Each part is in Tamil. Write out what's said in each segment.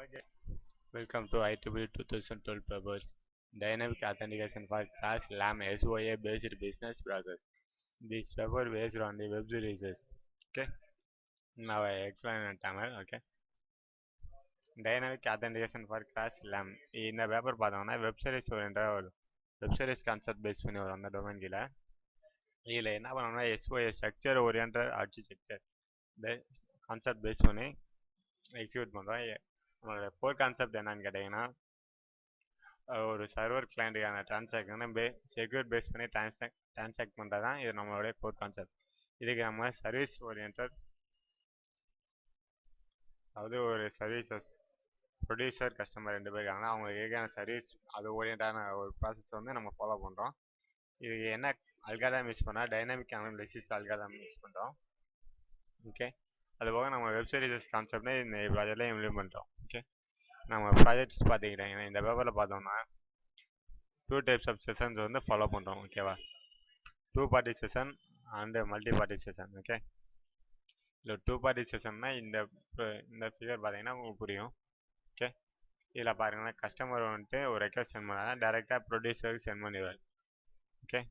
Welcome to IEEE 2012 papers. Dynamic authentication for Crash LAM SOA based business process. This paper based on the web releases. Okay. Now I explain in Tamil. Okay. Dynamic authentication for Crash LAM. இந்த பேப்பர் பார்த்தோம்னா வெப் சர்வீஸ் ஓரியன்டா ஒரு வெப் சர்வீஸ் கான்செப்ட் பேஸ் பண்ணி வரும் அந்த டொமைன் கீழே. இதில் என்ன பண்ணோம்னா SOA structure oriented architecture concept base பண்ணி எக்ஸிக்யூட் பண்ணுறோம். நம்மளோட கோர் கான்செப்ட் என்னன்னு கேட்டிங்கன்னா ஒரு சர்வர் கிளைண்ட்டுக்கான டிரான்சாக்ஷனை செக்யூர் பேஸ் பண்ணி டிரான்சாக்ட் பண்ணுறது தான் இது நம்மளுடைய கோர் கான்செப்ட். இதுக்கு நம்ம சர்வீஸ் ஓரியன்ட், அதாவது ஒரு சர்வீசஸ் ப்ரொடியூசர் கஸ்டமர் ரெண்டு பேர் இருக்காங்கன்னா அவங்களுக்கு ஏற்கான சர்வீஸ் அது ஓரியண்டான ஒரு ப்ராசஸ் வந்து நம்ம ஃபாலோ பண்ணுறோம். இதுக்கு என்ன அல்காரிதம் யூஸ் பண்ணால் டைனாமிக் அனாலிசிஸ் அல்காரிதம் யூஸ் பண்ணுறோம். ஓகே. அதுபோக நம்ம வெப் சர்வீசஸ் கான்செப்டை இந்த ப்ராஜெக்டில் இம்ப்ளிமெண்ட் பண்ணுறோம். ஓகே. நம்ம ப்ராஜெக்ட்ஸ் பார்த்துக்கிட்டீங்கன்னா இந்த பேப்பரில் பார்த்தோம்னா 2 டைப்ஸ் ஆஃப் செஷன்ஸ் வந்து ஃபாலோ பண்ணுறோம். ஓகேவா? 2 party session and multi party session. Okay. இல்லை 2 பார்ட்டி செஷன்னா இந்த ஃபிகர் பார்த்தீங்கன்னா உங்களுக்கு புரியும். ஓகே. இதில் பாருங்கன்னா கஸ்டமர் வந்துட்டு ஒரு ரெக்வஸ்ட் சென்ட் பண்ணாங்க, டைரெக்டாக ப்ரொடியூசருக்கு சென்ட் பண்ணிடுவார். ஓகே.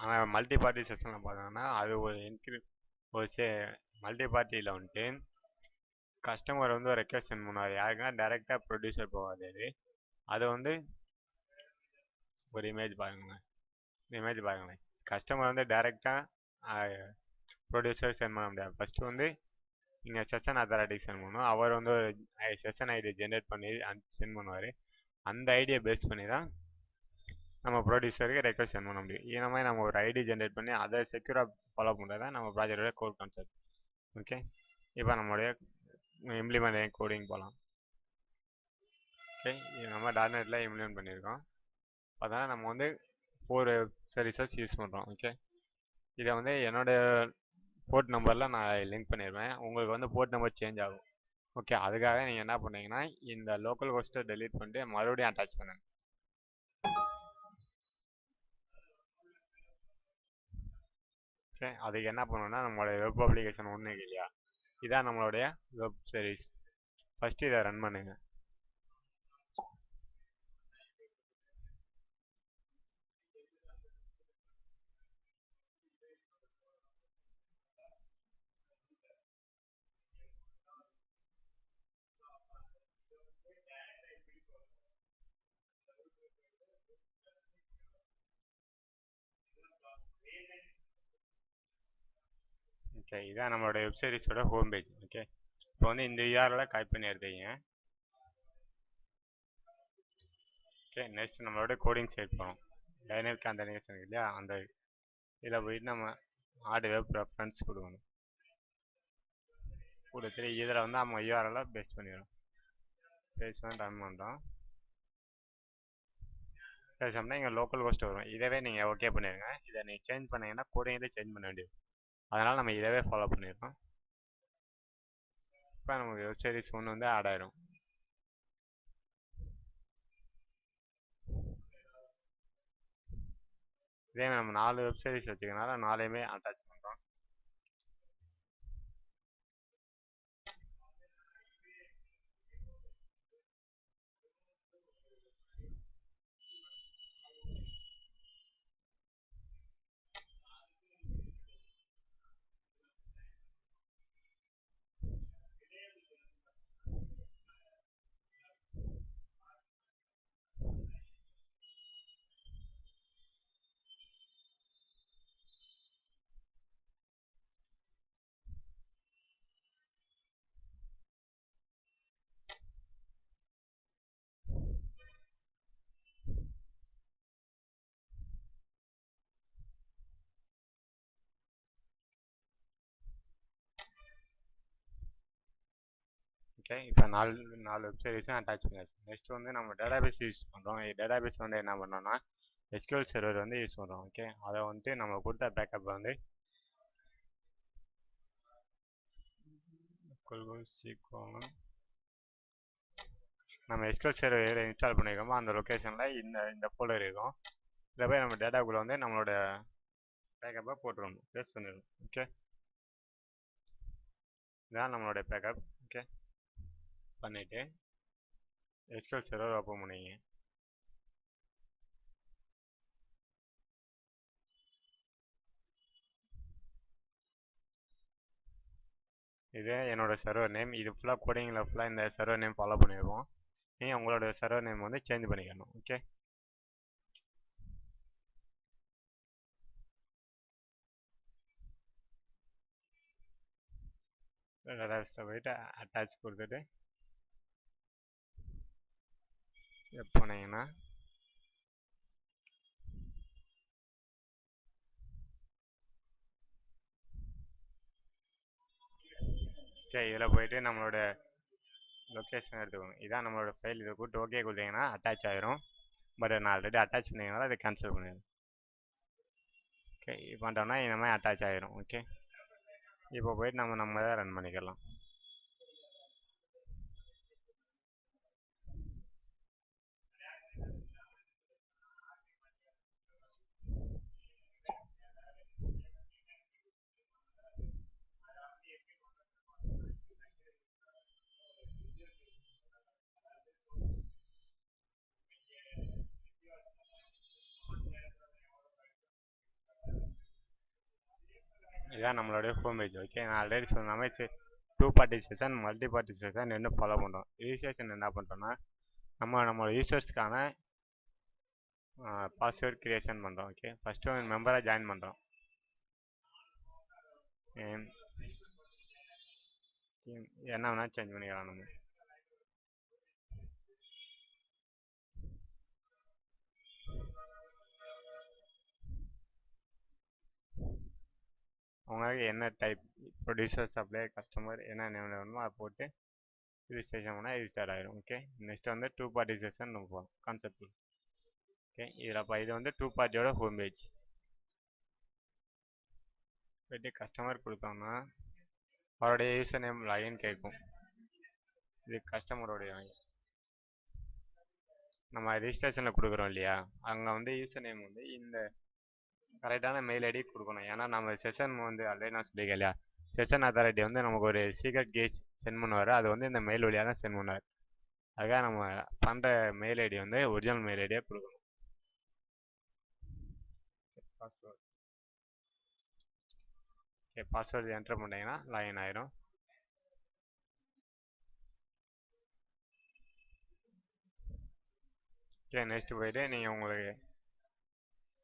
ஆனால் மல்டி பார்ட்டி செஷனில் பார்த்தோம்னா அது ஒரு மல்டி பார்ட்டியில் வந்துட்டு கஸ்டமர் வந்து ஒரு ரெக்வஸ்ட் சென்ட் பண்ணுவார். யாருக்குன்னா டைரெக்டாக ப்ரொடியூசர் போகாது. அது வந்து ஒரு இமேஜ் பாருங்களேன். இந்த இமேஜ் பாருங்களேன். கஸ்டமர் வந்து டைரெக்டாக ப்ரொடியூசர் சென்ட் பண்ண முடியாது. ஃபஸ்ட்டு வந்து இங்கே செஷன் அத்தாரிட்டிக்கு சென்ட் பண்ணணும். அவர் வந்து ஒரு செஷன் ஐடி ஜென்ரேட் பண்ணி சென்ட் பண்ணுவார். அந்த ஐடியை பேஸ் பண்ணி தான் நம்ம ப்ரொடியூசருக்கு ரெக்வஸ்ட் சென்ட் பண்ண முடியும். இந்த மாதிரி நம்ம ஒரு ஐடி ஜென்ரேட் பண்ணி அதை செக்யூராக ஃபாலோ பண்ணுறது தான் நம்ம ப்ராஜெக்டோட கோர் கான்செப்ட். ஓகே. இப்போ நம்மளுடைய இம்ப்ளிமெண்ட் கோடிங் போகலாம். ஓகே. இது நம்ம டாட்நெட்டில் இம்ப்ளிமெண்ட் பண்ணியிருக்கோம். அதனால் நம்ம வந்து 4 சர்வீசஸ் யூஸ் பண்ணுறோம். ஓகே. இதை வந்து என்னோடய போர்ட் நம்பரில் நான் லிங்க் பண்ணிடுவேன். உங்களுக்கு வந்து போர்ட் நம்பர் சேஞ்ச் ஆகும். ஓகே. அதுக்காக நீங்கள் என்ன பண்ணீங்கன்னா இந்த லோக்கல் ஹோஸ்ட்டை டெலீட் பண்ணிட்டு மறுபடியும் அட்டாச் பண்ணுங்கள். ஓகே. அதுக்கு என்ன பண்ணணும்னா நம்மளுடைய வெப் அப்ளிகேஷன் ஒன்று இல்லையா, இதான் நம்மளுடைய வெப் சர்வீஸ். ஃபஸ்ட்டு இதை ரன் பண்ணுங்க. ஓகே. இதான் நம்மளோட வெப் சர்வீஸோட ஹோம் பேஜ். ஓகே. இப்போ வந்து இந்த யூஆர்எல்லை காப்பி பண்ணி எடுத்துக்கிங்க. ஓகே. நெக்ஸ்ட் நம்மளோட கோடிங் சைட் போகணும். டைனாமிக் ஆத்தென்டிகேஷன் இல்லையா, அந்த இதில் போயிட்டு நம்ம ஆட் வெப் ரெஃபரன்ஸ் கொடுக்கணும். கொடுத்துட்டு இதில் வந்து நம்ம யூஆர்எல்லை பேஸ்ட் பண்ணிடுறோம். பேஸ்ட் பண்ணி ரன் பண்ணுறோம். பேசோம்னா இங்கே லோக்கல் ஹோஸ்ட் வரும். இதவே நீங்கள் ஓகே பண்ணிடுங்க. இதை நீங்கள் சேஞ்ச் பண்ணீங்கன்னா கோடிங் சேஞ்ச் பண்ண வேண்டியது. அதனால் நம்ம இதவே ஃபாலோ பண்ணிடுறோம். இப்போ நமக்கு வெப் சர்வீஸ் ஒன்று வந்து ஆட் ஆயிரும். இதே நம்ம 4 வெப் சர்வீஸ் வச்சுக்கனால 4யுமே அட்டாச் பண்ணுறோம். ஓகே. இப்போ 4 வெப் சர்வீஸும் அட்டாச் பண்ணியாச்சு. நெக்ஸ்ட் வந்து நம்ம டேட்டாபேஸ் யூஸ் பண்ணுறோம். டேட்டாபேஸ் வந்து என்ன பண்ணோம்னா எஸ்கியூஎல் சர்வர் வந்து யூஸ் பண்ணுறோம். ஓகே. அதை வந்துட்டு நம்ம கொடுத்த பேக்கப் வந்து நம்ம எஸ்கியூஎல் சர்வர் இன்ஸ்டால் பண்ணியிருக்கோமோ அந்த லொக்கேஷனில் இந்த ஃபோல்டர் இருக்கும். இதில் போய் நம்ம டேட்டாக்குள்ளே வந்து நம்மளோட பேக்கப்பை போட்டுருணும், பேஸ்ட் பண்ணிடணும். ஓகே. இதுதான் நம்மளுடைய பேக்கப். ஓகே. பண்ணிவிட்டு SQL சர்வர் ஓப்பன் பண்ணிங்க. இது என்னோட சர்வர் நேம். இது ஃபுல்லாக கோடிங்கில் ஃபுல்லாக இந்த சர்வர் நேம் ஃபாலோ பண்ணிடுவோம். நீங்கள் உங்களோட சர்வர் நேம் வந்து சேஞ்ச் பண்ணிக்கணும். ஓகே, போயிட்டு அட்டாச் கொடுத்துட்டு போனீங்கன்னா ஓகே, இதில் போயிட்டு நம்மளோட லொக்கேஷன் எடுத்துக்கோங்க. இதான் நம்மளோட ஃபைல். இதை கூப்பிட்டு ஓகே கொடுத்தீங்கன்னா அட்டாச் ஆயிரும். பட் நான் ஆல்ரெடி அட்டாச் பண்ணிங்கனால அதை கேன்சல் பண்ணிடுறேன். ஓகே, பண்ணிட்டோம்னா இந்த மாதிரி அட்டாச் ஆயிரும். ஓகே, இப்போ போயிட்டு நம்ம தான் ரன் பண்ணிக்கலாம். இதான் நம்மளுடைய ஹோம் பேஜ். ஓகே, நான் ஆல்ரெடி சொன்ன மாதிரி 2 party session, multi party session என்ன ஃபாலோ பண்ணுறோம். ரிஜிஸ்ட்ரேஷன் என்ன பண்ணுறோன்னா நம்மளோட யூசர்ஸ்க்கான பாஸ்வேர்ட் கிரியேஷன் பண்ணுறோம். ஓகே, ஃபஸ்ட்டு ஒரு மெம்பராக ஜாயின் பண்ணுறோம். என்ன வேணால் சேஞ்ச் பண்ணிக்கலாம் நம்ம. உங்களுக்கு என்ன டைப் ப்ரொடியூசர், சப்ளையர், கஸ்டமர் என்ன நேம் வேணுமோ அதை போட்டு ரிஜிஸ்ட்ரேஷன் பண்ணால் ரிஜிஸ்டர் ஆகிடும். ஓகே, நெக்ஸ்ட் வந்து 2 பார்ட்டி செஷன் நம்ம போகிறோம் கான்செப்ட். ஓகே, இதில் இது வந்து 2 பார்ட்டியோட ஹோம் பேஜ். போய்ட்டு கஸ்டமர் கொடுத்தோம்னா அவருடைய யூசர் நேம் லாகின் கேட்கும். இது கஸ்டமருடைய நம்ம ரிஜிஸ்ட்ரேஷனில் கொடுக்குறோம் இல்லையா, அங்கே வந்து யூசர் நேம் வந்து இந்த கரெக்டான மெயில் ஐடி கொடுக்கணும். ஏன்னா நம்ம செஷன் வந்து ஆல்ரெடி நான் சொல்லியிருக்கேன் இல்லையா, செஷன் அத்தாரிட்டி வந்து நமக்கு ஒரு சீக்ரெட் கேஸ் சென்ட் பண்ணுவார். அது வந்து இந்த மெயில் வழியாக தான் சென்ட் பண்ணுவார். அதுக்காக நம்ம பண்ணுற மெயில் ஐடி வந்து ஒரிஜினல் மெயில் ஐடியாக கொடுக்கணும். பாஸ்வேர்டு ஓகே, பாஸ்வேர்டு என்டர் பண்ணிங்கன்னா லாகின் ஆயிரும். ஓகே, நெக்ஸ்ட் போயிட்டு நீங்கள் உங்களுக்கு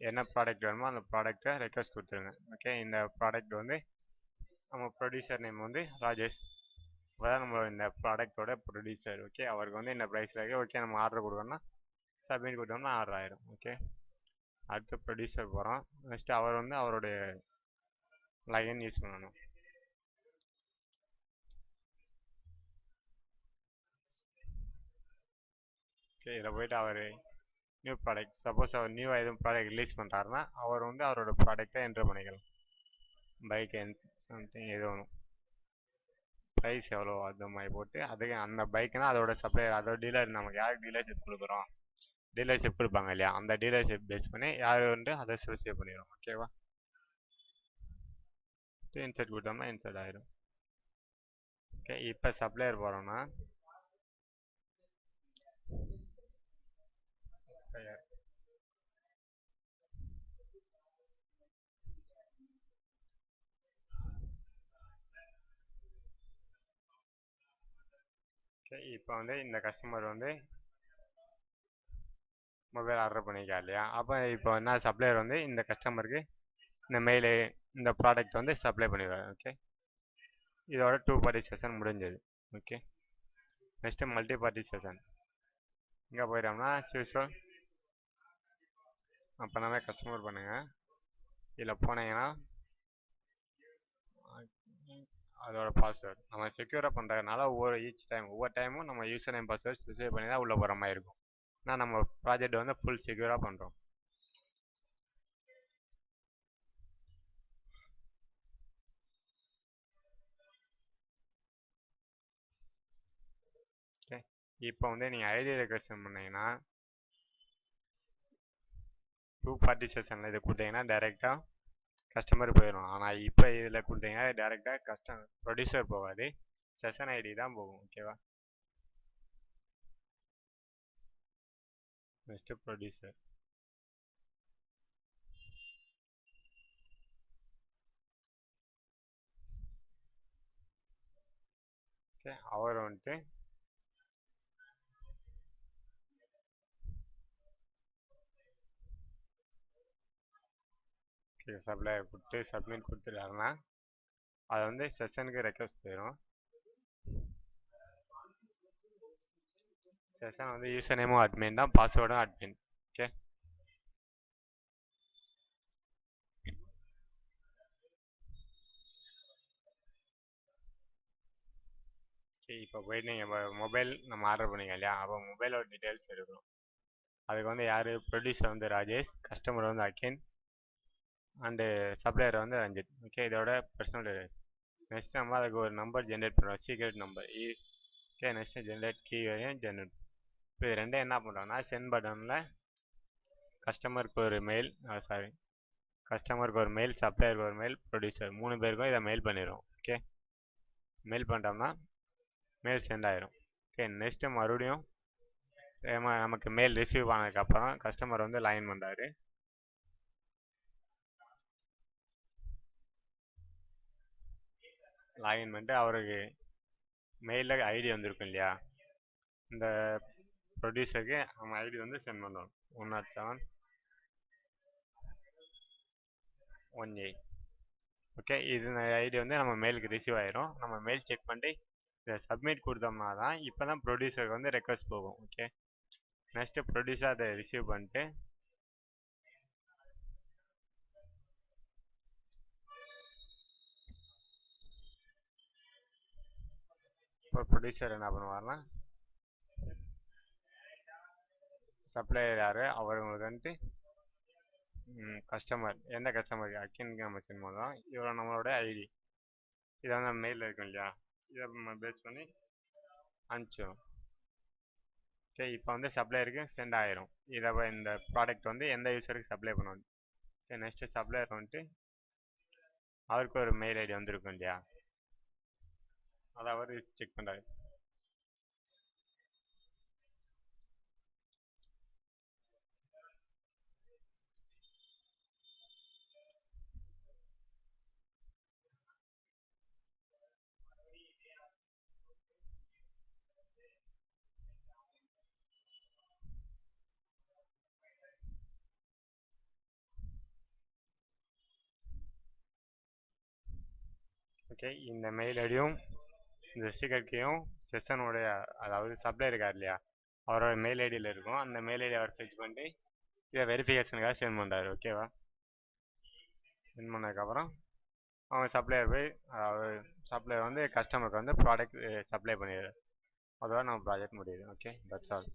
என்ன ப்ராடக்ட் வேணுமோ அந்த ப்ராடக்ட்டை ரெக்வஸ்ட் கொடுத்துருங்க. ஓகே, இந்த ப்ராடக்ட் வந்து நம்ம ப்ரொடியூசர் நேம் வந்து ராஜேஷ். அதான் நம்ம இந்த ப்ராடக்டோட ப்ரொடியூசர். ஓகே, அவருக்கு வந்து இந்த ப்ரைஸில் இருக்குது. ஓகே, நம்ம ஆர்டர் கொடுக்கணும்னா சப்மிட் கொடுத்தோம்னா ஆர்டர் ஆயிரும். ஓகே, அடுத்து ப்ரொடியூசர் போகிறோம். நெக்ஸ்ட்டு அவர் வந்து அவருடைய லாகின் யூஸ் பண்ணணும். ஓகே, இதில் போய்ட்டு அவர் நியூ ப்ராடக்ட், சப்போஸ் அவர் நியூவாக எதுவும் ப்ராடக்ட் ரிலீஸ் பண்ணுறாருன்னா அவர் வந்து அவரோட ப்ராடக்டை என்ட்ரு பண்ணிக்கலாம். பைக் சம்திங் எது வேணும், ப்ரைஸ் எவ்வளோ அது மாதிரி போட்டு அதுக்கு அந்த பைக்குனா அதோட சப்ளையர், அதோட டீலர், நமக்கு யாருக்கு டீலர்ஷிப் கொடுக்குறோம், டீலர்ஷிப் கொடுப்பாங்க இல்லையா, அந்த டீலர்ஷிப் பேஸ் பண்ணி யார் வந்து அதை ஸ்பெசிஃபை பண்ணிடுவோம். ஓகேவா, இன்சர்ட் கொடுத்தோம்னா இன்சர்ட் ஆகிடும். ஓகே, இப்போ சப்ளையர் போகிறோம்னா சப்ளையர் ஓகே, இப்போ வந்து இந்த கஸ்டமர் வந்து மொபைல் ஆர்டர் பண்ணிக்கா இல்லையா, அப்போ இப்போ என்ன சப்ளையர் வந்து இந்த கஸ்டமருக்கு இந்த மெயிலு இந்த ப்ராடக்ட் வந்து சப்ளை பண்ணிடுவார். ஓகே, இதோட 2 பார்ட்டி செஷன் முடிஞ்சது. Okay, next multi party session. இங்கே போயிட்டோம்னா யூஸ்வல் பண்ணவே கஸ்டமர் பண்ணுங்கள். இதில் போனீங்கன்னா அதோட பாஸ்வேர்டு நம்ம செக்யூராக பண்ணுறதுனால ஒவ்வொரு டைமும் நம்ம யூசர் நேம் பாஸ்வேர்டு ஸ்பெசிஃபை பண்ணி தான் உள்ளே போகிற மாதிரி இருக்கும். ஆனால் நம்ம ப்ராஜெக்ட் வந்து ஃபுல் செக்யூராக பண்ணுறோம். ஓகே, இப்போ வந்து நீங்கள் ஐடி ரெக்வெஸ்ட் பண்ணீங்கன்னா 2 பார்ட்டி செஷனில் இது கொடுத்தீங்கன்னா டைரெக்டாக கஸ்டமர் போயிடும். ஆனால் இப்போ இதில் கொடுத்தீங்கன்னா டைரெக்டாக ப்ரொடியூசர் போகாது, செஷன் ஐடி தான் போகும். ஓகேவா, நெக்ஸ்ட் ப்ரொடியூசர். ஓகே, அவர் வந்துட்டு சப்ளையர் கொடுத்து சப்மிட் கொடுத்துட்டாருன்னா அது வந்து செஷனுக்கு ரெக்வஸ்ட் போயிடும். செஷன் வந்து யூசர் நேமும் அட்மின் தான், பாஸ்வேர்டும் அட்மின். ஓகே, இப்போ போயிட்டு நீங்கள் மொபைல் நம்ம ஆர்டர் பண்ணிங்க இல்லையா, அப்போ மொபைலோட டீட்டெயில்ஸ் எடுக்கணும். அதுக்கு வந்து யார், ப்ரொடியூசர் வந்து ராஜேஷ், கஸ்டமர் வந்து அகின், அண்டு சப்ளையர் வந்து ரஞ்சித். ஓகே, இதோட பர்சனல் டீடைல்ஸ். நெக்ஸ்ட் நம்ம அதுக்கு ஒரு நம்பர் ஜென்ரேட் பண்ணுறோம், secret number. Okay, next generate key வரையும் ஜென்ரேட். இப்போ இது ரெண்டும் என்ன பண்ணுறோம்னா, சென்ட் பட்டனில் கஸ்டமருக்கு ஒரு மெயில், கஸ்டமருக்கு ஒரு மெயில், சப்ளையருக்கு ஒரு மெயில், ப்ரொடியூசர் 3 பேருக்கும் இதை மெயில் பண்ணிடுவோம். ஓகே, மெயில் பண்ணிட்டோம்னா மெயில் சென்ட் ஆயிரும். ஓகே, நெக்ஸ்ட்டு மறுபடியும் நமக்கு மெயில் ரிசீவ் ஆனதுக்கப்புறம் கஸ்டமர் வந்து லாகின் பண்ணுறாரு. லாகின் பண்ணிட்டு அவருக்கு மெயிலில் ஐடி வந்திருக்கும் இல்லையா, இந்த ப்ரொடியூசருக்கு நம்ம ஐடி வந்து சென்ட் பண்ணுவோம், 107.1A. ஓகே, இது ஐடி வந்து நம்ம மெயிலுக்கு ரிசீவ் ஆயிரும். நம்ம மெயில் செக் பண்ணிட்டு இதை சப்மிட் கொடுத்தோம்னா தான் இப்போ தான் ப்ரொடியூசருக்கு வந்து ரெக்வஸ்ட் போகும். ஓகே, நெக்ஸ்ட்டு ப்ரொடியூசர் அதை ரிசீவ் பண்ணிட்டு இப்போ ப்ரொடியூசர் என்ன பண்ணுவார்னா, சப்ளையர் யார் அவங்களுக்கு வந்துட்டு கஸ்டமர், எந்த கஸ்டமருக்கு அக்கின்க்கு நம்ம சென்ட் பண்ணுறோம், இவ்வளோ நம்மளோட ஐடி இதை வந்து நம்ம மெயிலில் இருக்கும் இல்லையா, இதை நம்ம பேஸ் பண்ணி அனுப்பிச்சிடும். ஓகே, இப்போ வந்து சப்ளையருக்கு சென்ட் ஆயிரும். இதை இந்த ப்ராடக்ட் வந்து எந்த யூஸருக்கு சப்ளை பண்ணுவோம். ஓகே, நெக்ஸ்ட்டு சப்ளையர் வந்துட்டு அவருக்கு ஒரு மெயில் ஐடி வந்துருக்கும் இல்லையா, அதை அவர் செக் பண்ணுறாரு. ஓகே, இந்த மெயில் ஐடியும் இந்த சீக்ரெட் கீயும் செஷனுடைய, அதாவது சப்ளையர் இருக்கார் இல்லையா, அவரோட மெயில் ஐடியில் இருக்கும். அந்த மெயில் ஐடி அவர் ஃபெச் பண்ணிட்டு இதை வெரிஃபிகேஷனுக்காக சென்ட் பண்ணுறாரு. ஓகேவா, சென்ட் பண்ணதுக்கப்புறம் அவங்க சப்ளையர் போய், அதாவது சப்ளையர் வந்து கஸ்டமருக்கு வந்து ப்ராடக்ட் சப்ளை பண்ணிடுறாரு. அதோட நம்ம ப்ராஜெக்ட் முடியுது. Okay, that's all.